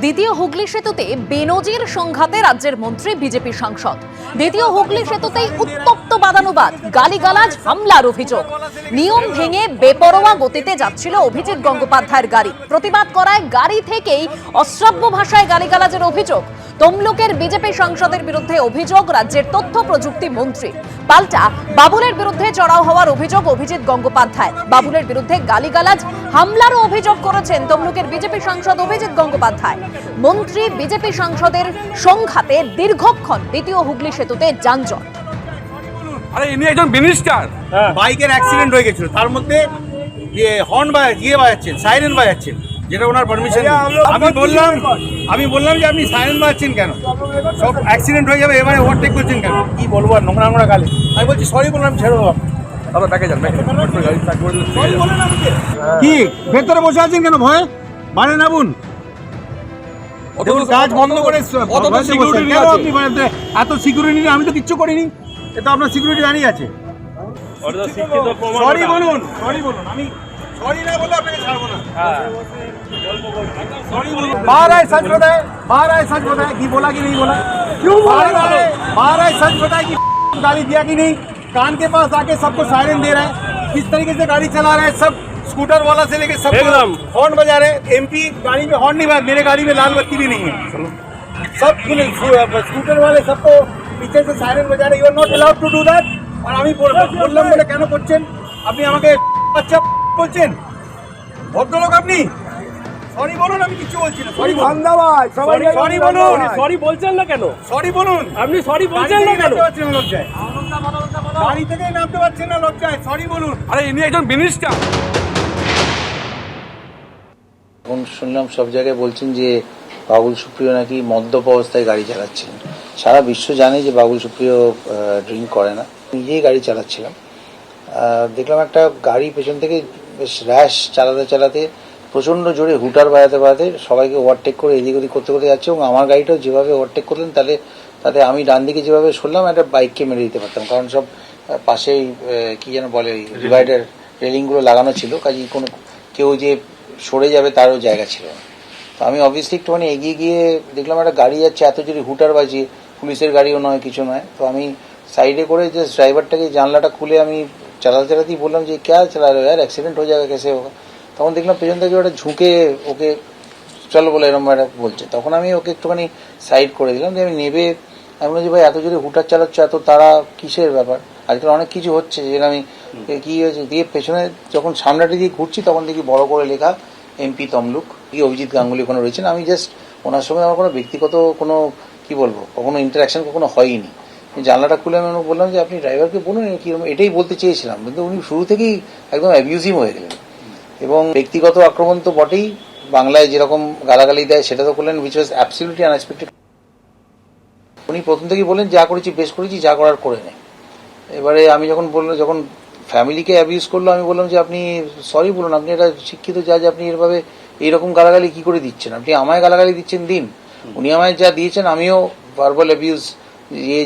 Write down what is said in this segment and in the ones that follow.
দ্বিতীয় হুগলি সেতুতে বেনজির সংঘাতে রাজ্যের মন্ত্রী বিজেপি সাংসদ। দ্বিতীয় হুগলি সেতুতেই উত্তপ্ত বাদানুবাদ, গালিগালাজ, হামলার অভিযোগ। নিয়ম ভেঙে বেপরোয়া গতিতে যাচ্ছিল অভিজিৎ গঙ্গোপাধ্যায়ের গাড়ি। প্রতিবাদ করায় গাড়ি থেকেই অশ্রাব্য ভাষায় গালিগালাজের অভিযোগ। তমলুকের বিজেপি সাংসদের বিরুদ্ধে অভিযোগ রাজ্যের তথ্য প্রযুক্তি মন্ত্রী। পাল্টা বাবুলের বিরুদ্ধে চড়াও হওয়ার অভিযোগ অভিজিৎ গঙ্গোপাধ্যায়। বাবুলের বিরুদ্ধে গালিগালাজ, হামলারও অভিযোগ করেছেন তমলুকের বিজেপি সাংসদ অভিজিৎ গঙ্গোপাধ্যায়। মন্ত্রী বিজেপি সাংসদের সংঘাতে দীর্ঘক্ষণ দ্বিতীয় হুগলি সেতুতে যানজট। আরে ইনি একজন মিনিস্টার, বাইকের অ্যাক্সিডেন্ট হয়ে গেছিল, তার মধ্যে যে হর্ন বাজাচ্ছেন, সাইরেন বাজাচ্ছেন, যেটা ওনার পারমিশন। আমি বললাম যে আপনি সাইরেন বাজাচ্ছেন কেন, সব অ্যাক্সিডেন্ট হয়ে যাবে, এবারে ওভারটেক করছেন কেন, কি বলবো আর নোংরা নোংরা গালে। আমি বলছি সরি বললাম, ছেড়ে দেবো। দাদা ব্যাকে যান, কি ভেতরে বসে আছেন কেন, ভয়ে বাইরে নামুন। কাজ বন্ধ করে এত সিকিউরিটি, আমি তো কিচ্ছু করিনি, এটা আপনার সিকিউরিটি দাঁড়িয়ে আছে। সরি বলুন, সরি বলুন, আমি সরি না বলে আপনাকে ছাড়বো না। सॉरी बोलो, बाहर आए सच बताए, बाहर आए सच बताए कि बोला कि नहीं बोला, क्यों बाहर आए सच बताए कि गाड़ी दिया कि नहीं, कान के पास आके सबको सायरन दे रहा है, किस तरीके से गाड़ी चला रहा है, सब स्कूटर वाला से लेके सब हॉर्न बजा रहे हैं। एमपी गाड़ी में हॉर्न नहीं बजा, मेरे गाड़ी में लाल बत्ती भी नहीं है, सब स्कूटर वाले सबको पीछे से सायरन बजा रहे। You are not allowed to do that. और আমি বললাম বলে কেন করছেন আপনি, আমাকে বাচ্চা বলছেন, ভদ্রলোক আপনি। সরি বলুন, আমি কিছু বলছি না। সরি ধন্যবাদ, সরি বলুন। সরি বলছেন না কেন? সরি বলুন, আপনি সরি বলছেন না কেন? লজ্জায় গাড়ি থেকে নামতে পারছেন না, লজ্জায় সরি বলুন। আরে ইনি একজন মিনিস্টার। এখন শুনলাম সব জায়গায় বলছেন যে বাবুল সুপ্রিয় নাকি মদ্যপ অবস্থায় গাড়ি চালাচ্ছিলেন। সারা বিশ্ব জানে যে বাবুল সুপ্রিয় ড্রিঙ্ক করে না। নিজেই গাড়ি চালাচ্ছিলাম, দেখলাম একটা গাড়ি পেছন থেকে বেশ র্যাশ চালাতে চালাতে প্রচণ্ড জোরে হুটার বাজাতে সবাইকে ওভারটেক করে এদিক ওদিক করতে করতে যাচ্ছে, এবং আমার গাড়িটাও যেভাবে ওভারটেক করলেন তাতে আমি ডান দিকে যেভাবে সরলাম একটা বাইককে মেরে দিতে পারতাম, কারণ সব পাশেই কি যেন বলে ওই ডিভাইডার রেলিংগুলো লাগানো ছিল, কাজেই কোনো কেউ যে সরে যাবে তারও জায়গা ছিল না। তো আমি অবভিয়াসলি একটুখানি এগিয়ে গিয়ে দেখলাম একটা গাড়ি যাচ্ছে এত জোরে হুটার বাজিয়ে, পুলিশের গাড়িও নয় কিছু নয়। তো আমি সাইডে করে জাস্ট ড্রাইভারটাকে জানলাটা খুলে আমি চালাতেই বললাম যে ক্যা চালা রে यार, অ্যাক্সিডেন্ট হয়ে যাবে কেসে হোক। তখন দেখলাম পেছন থেকে ওটা ঝুঁকে ওকে চলো বলে এরকম একটা বলছে, তখন আমি ওকে একটুখানি সাইড করে দিলাম যে আমি নেবে। আমি বললাম যে ভাই এত জোরে হুটার চালাচ্ছ, এত তারা কিসের ব্যাপার, আজকাল অনেক কিছু হচ্ছে, যে আমি কি হয়েছে দিয়ে পেছনে যখন সামনাটি দিয়ে ঘুরছি তখন দেখি বড় করে লেখা এমপি তমলুক, কি অভিজিৎ গাঙ্গুলি ওখানে রয়েছেন। আমি জাস্ট ওনার সঙ্গে আমার কোনো ব্যক্তিগত কোনো কি বলবো কখনো ইন্টারাকশন কখনো হয়নি। জানলাটা খুলে আমি বললাম যে আপনি ড্রাইভারকে বলুন কিরকম, এটাই বলতে চেয়েছিলাম, কিন্তু উনি শুরু থেকেই একদম অ্যাবিউজিভ হয়ে গেলেন। এবং ব্যক্তিগত আক্রমণ তো বটেই, বাংলায় যেরকম গালাগালি দেয় সেটা তো করলেন, উইচ ওয়াজ অ্যাবসলিউটলি আনএক্সপেক্টেড। উনি প্রথম থেকেই বললেন যা করেছি বেশ করেছি, যা করার করে নেই। এবারে আমি যখন ফ্যামিলিকে অ্যাবিউজ করলো, আমি বললাম যে আপনি সরি বলুন, আপনি এটা শিক্ষিত যা যে আপনি এভাবে এইরকম গালাগালি কি করে দিচ্ছেন, আপনি আমায় গালাগালি দিচ্ছেন দিন, উনি আমায় যা দিয়েছেন আমিও ভার্বাল অ্যাবিউজ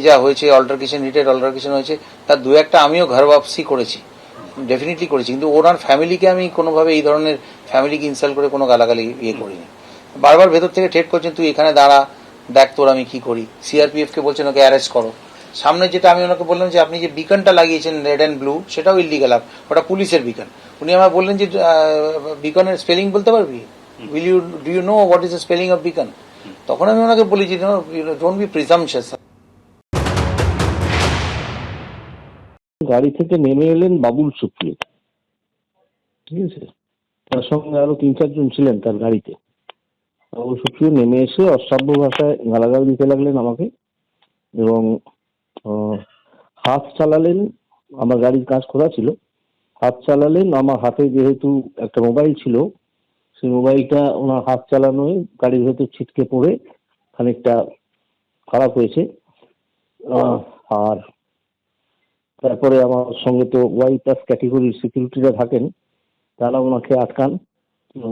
যা হয়েছে, অল্টারকেশন হিটেড অল্টারকেশন হয়েছে, তার দু একটা আমিও ঘর বাপসি করেছি, ডেফিনেটলি করেছি, কিন্তু ওনার ফ্যামিলিকে আমি কোনোভাবে এই ধরনের ফ্যামিলিকে ইনসাল্ট করে কোনো গালাগালি করিনি। বারবার ভেতর থেকে ঠেট করছেন তুই এখানে দাঁড়া, দেখ তোর আমি কি করি। সিআরপিএফ কে বলছেন ওকে অ্যারেস্ট করো। সামনে যেটা আমি ওনাকে বললাম যে আপনি যে বিকনটা লাগিয়েছেন রেড অ্যান্ড ব্লু, সেটাও ইলিগাল, ওটা পুলিশের বিকন। উনি আমায় বললেন যে বিকনের স্পেলিং বলতে পারবি, do you know what is the spelling of beacon. তখন আমি ওনাকে বলি যে ডোন্ট বি প্রিজাম্পশাস। গাড়ি থেকে নেমে এলেন বাবুল সুপ্রিয়, ঠিক আছে, তার সঙ্গে আরো 3-4 জন ছিলেন তার গাড়িতে। বাবুল সুপ্রিয় নেমে এসে অশ্রাব্য ভাষায় গালাগাল দিতে লাগলেন আমাকে, এবং হাত চালালেন, আমার গাড়ির কাজ খোলা ছিল, হাত চালালেন। আমার হাতে যেহেতু একটা মোবাইল ছিল, সেই মোবাইলটা ওনার হাত চালানোয় গাড়ির ভেতর ছিটকে পড়ে খানিকটা খারাপ হয়েছে। আর তারপরে আমার সঙ্গে তো ওয়াই প্লাস ক্যাটেগরির সিকিউরিটিরা থাকেন, তারা ওনাকে আটকান। তো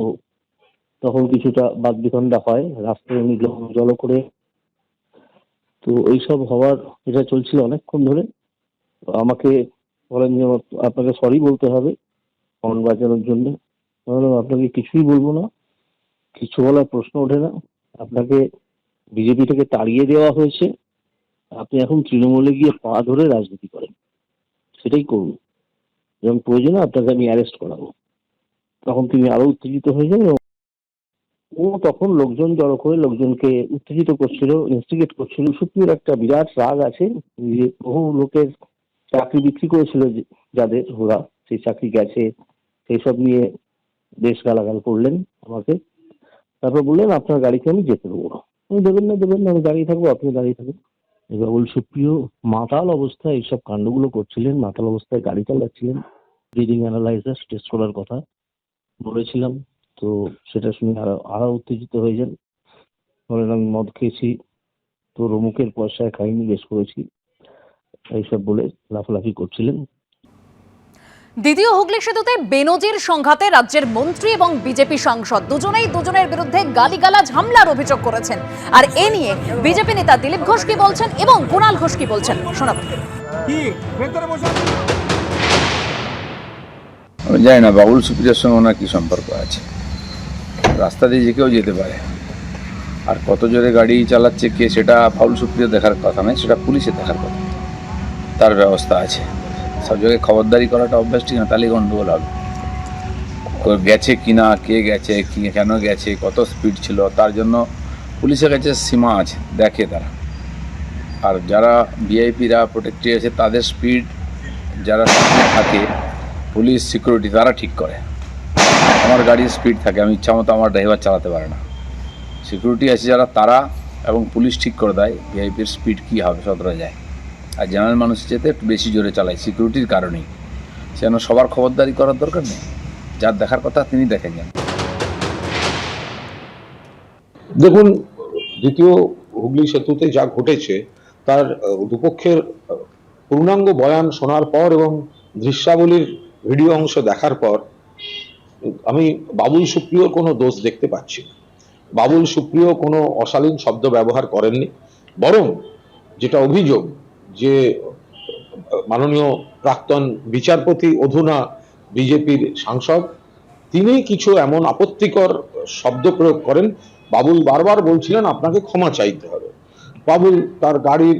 তখন কিছুটা বাকবিতণ্ডা হয়, রাস্তায় উনি জল করে। তো এইসব হওয়ার এটা চলছিল অনেকক্ষণ ধরে। আমাকে বলেন যে আপনাকে সরি বলতে হবে হর্ন বাজানোর জন্য। বললাম আপনাকে কিছুই বলবো না, কিছু বলার প্রশ্ন ওঠে না, আপনাকে বিজেপি থেকে তাড়িয়ে দেওয়া হয়েছে, আপনি এখন তৃণমূলে গিয়ে পা ধরে রাজনীতি করেন, সেটাই করুন এবং প্রয়োজনে আপনাকে আমি অ্যারেস্ট করাবো। তখন তিনি আরো উত্তেজিত হয়ে যান এবং ও তখন লোকজন জড়ো করে লোকজনকে উত্তেজিত করছিল, ইনস্টিগেট করছিল। সুপ্রিয়র একটা বিরাট রাগ আছে যে বহু লোকের চাকরি বিক্রি করেছিল যাদের, ওরা সেই চাকরি গেছে, সেই সব নিয়ে বেশ গালাগাল করলেন আমাকে। তারপর বললেন আপনার গাড়িতে আমি যেতে দেবো না। আমি দেবেন না, আমি দাঁড়িয়ে থাকবো, আপনি দাঁড়িয়ে থাকুন। বাবুল সুপ্রিয় মাতাল অবস্থায় এইসব কাণ্ডগুলো করছিলেন, মাতাল অবস্থায় গাড়ি চালাচ্ছিলেন। রিডিং অ্যানালাইজার টেস্ট করার কথা বলেছিলাম, তো সেটা শুনে আরো উত্তেজিত হয়ে যান। বলেন আমি মদ খেয়েছি, তোর অমুকের পয়সায় খাইনি, বেশ করেছি, এইসব বলে লাফালাফি করছিলেন। দ্বিতীয় হুগলি সেতুতে বেনজির সংঘাতে রাজ্যের মন্ত্রী এবং বিজেপি সাংসদ দুজনেই দুজনের বিরুদ্ধে গালিগালাজ হামলার অভিযোগ করেছেন। আর এ নিয়ে বিজেপি নেতা দিলীপ ঘোষ কি বলছেন এবং কুণাল ঘোষ কি বলছেন শোনাব। কি ভেতরে বসে আছেন? আমি জানি না বাবুল সুপ্রিয়র সঙ্গে ওনার কী সম্পর্ক আছে। রাস্তা দিয়ে যে কেউ যেতে পারে, আর কত জোরে গাড়ি চালাচ্ছে কে সেটা বাবুল সুপ্রিয় দেখার কথা নয়, সেটা পুলিশের দেখার কথা। তার ব্যবস্থা আছে, সব জায়গায় খবরদারি করাটা অভ্যাস ঠিক না, তাহলে গন্ডগোল হবে। গেছে কিনা, কে গেছে, কেন গেছে, কত স্পিড ছিল, তার জন্য পুলিশের কাছে সীমা আছে, দেখে তারা। আর যারা ভিআইপিরা প্রোটেক্টেড আছে তাদের স্পিড যারা সামনে থাকে, পুলিশ সিকিউরিটি তারা ঠিক করে। আমার গাড়ির স্পিড থাকে, আমি ইচ্ছা মতো আমার ড্রাইভার চালাতে পারে না। সিকিউরিটি আছে যারা, তারা এবং পুলিশ ঠিক করে দেয় ভিআইপির স্পিড কী হবে, সতরা যায়। আর জেনারেল মানুষের চেয়ে একটু বেশি জোরে চালায় সিকিউরিটির কারণেই। সেজন্য সবার খবরদারি করার দরকার নেই, যার দেখার কথা তিনি দেখে যান। দেখুন, দ্বিতীয় হুগলি সেতুতে যা ঘটেছে তার দুপক্ষের পূর্ণাঙ্গ বয়ান শোনার পর এবং দৃশ্যাবলীর ভিডিও অংশ দেখার পর আমি বাবুল সুপ্রিয়র কোনো দোষ দেখতে পাচ্ছি না। বাবুল সুপ্রিয় কোনো অশালীন শব্দ ব্যবহার করেননি, বরং যেটা অভিযোগ যে মাননীয় প্রাক্তন বিচারপতি অধুনা বিজেপির সাংসদ তিনি কিছু এমন আপত্তিকর শব্দ প্রয়োগ করেন। বাবুল বারবার বলছিলেন আপনাকে ক্ষমা চাইতে হবে। বাবুল তার গাড়ির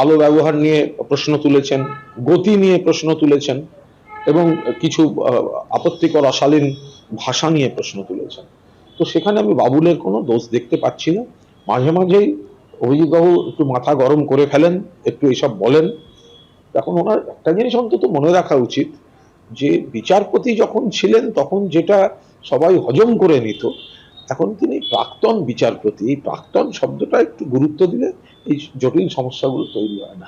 আলো ব্যবহার নিয়ে প্রশ্ন তুলেছেন, গতি নিয়ে প্রশ্ন তুলেছেন এবং কিছু আপত্তিকর অশালীন ভাষা নিয়ে প্রশ্ন তুলেছেন। তো সেখানে আমি বাবুলের কোনো দোষ দেখতে পাচ্ছি না। মাঝে মাঝেই অভিজিৎবাবু একটু মাথা গরম করে ফেলেন, একটু এসব বলেন। এখন ওনার একটা জিনিস অন্তত মনে রাখা উচিত যে বিচারপতি যখন ছিলেন তখন যেটা সবাই হজম করে নিত, এখন তিনি প্রাক্তন বিচারপতি। এই প্রাক্তন শব্দটা একটু গুরুত্ব দিলে এই জটিল সমস্যাগুলো তৈরি হয় না।